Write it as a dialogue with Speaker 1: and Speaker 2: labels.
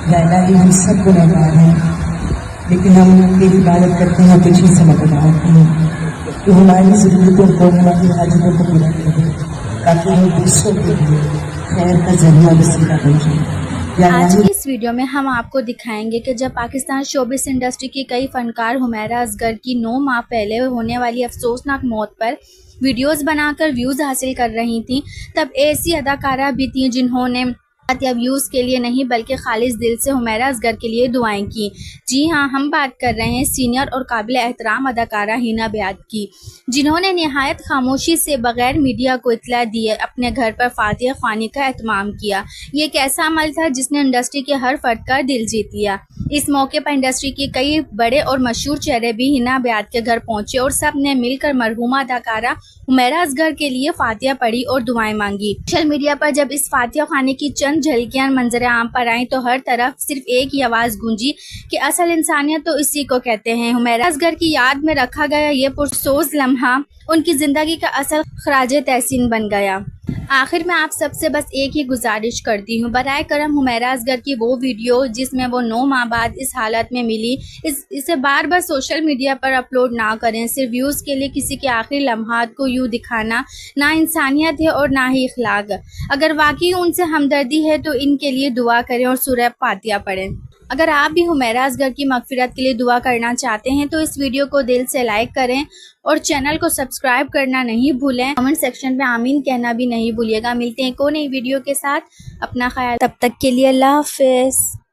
Speaker 1: یا الہی ہم سب گنہگار ہیں، لیکن ہم تیری عبادت کرتے ہیں، تجھے سے مدد مانگتے ہیں، تو ہماری ضرورتوں کو، ہماری حاجتوں کو پورا کر دے، تاکہ ہم دوسروں کے لیے خیر کا ذریعہ وسیلہ بن جائیں۔ یا
Speaker 2: آج
Speaker 1: الہی
Speaker 2: کی اس ویڈیو میں ہم آپ کو دکھائیں گے کہ جب پاکستان شوبز انڈسٹری کی کئی فنکار حمیرہ اصغر کی 9 ماہ پہلے ہونے والی افسوسناک موت پر ویڈیوز بنا کر ویوز حاصل کر رہی تھیں، تب ایسی اداکارہ بھی تھیں جنہوں نے یا ویوز کے لیے نہیں بلکہ خالص دل سے حمیرہ اصغر کے لیے دعائیں کی۔ جی ہاں، ہم بات کر رہے ہیں سینئر اور قابل احترام اداکارہ ہینا بیات کی، جنہوں نے نہایت خاموشی سے بغیر میڈیا کو اطلاع دیے اپنے گھر پر فاتحہ خوانی کا اہتمام کیا۔ یہ ایک ایسا عمل تھا جس نے انڈسٹری کے ہر فرد کا دل جیت لیا۔ اس موقع پر انڈسٹری کے کئی بڑے اور مشہور چہرے بھی ہینا بیات کے گھر پہنچے اور سب نے مل کر مرحومہ اداکارہ حمیرہ اصغر کے لیے فاتحہ پڑھی اور دعائیں مانگی۔ سوشل میڈیا پر جب اس فاتحہ خوانی کی چند جھلکیاں منظر عام پر آئیں تو ہر طرف صرف ایک ہی آواز گونجی کہ اصل انسانیت تو اسی کو کہتے ہیں۔ حمیرہ اصغر کی یاد میں رکھا گیا یہ پرسوز لمحہ ان کی زندگی کا اصل خراج تحسین بن گیا۔ آخر میں آپ سب سے بس ایک ہی گزارش کرتی ہوں، براہ کرم حمیرہ اصغر کی وہ ویڈیو جس میں وہ 9 ماہ بعد اس حالت میں ملی، اسے بار بار سوشل میڈیا پر اپلوڈ نہ کریں۔ صرف ویوز کے لیے کسی کے آخری لمحات کو یوں دکھانا نہ انسانیت ہے اور نہ ہی اخلاق۔ اگر واقعی ان سے ہمدردی ہے تو ان کے لیے دعا کریں اور سورہ فاتحہ پڑھیں۔ اگر آپ بھی حمیرہ اصغر کی مغفرت کے لیے دعا کرنا چاہتے ہیں تو اس ویڈیو کو دل سے لائک کریں اور چینل کو سبسکرائب کرنا نہیں بھولیں۔ کمنٹ سیکشن میں آمین کہنا بھی نہیں بھولیے گا۔ ملتے ہیں ایک اور نئی ویڈیو کے ساتھ، اپنا خیال، تب تک کے لیے اللہ حافظ۔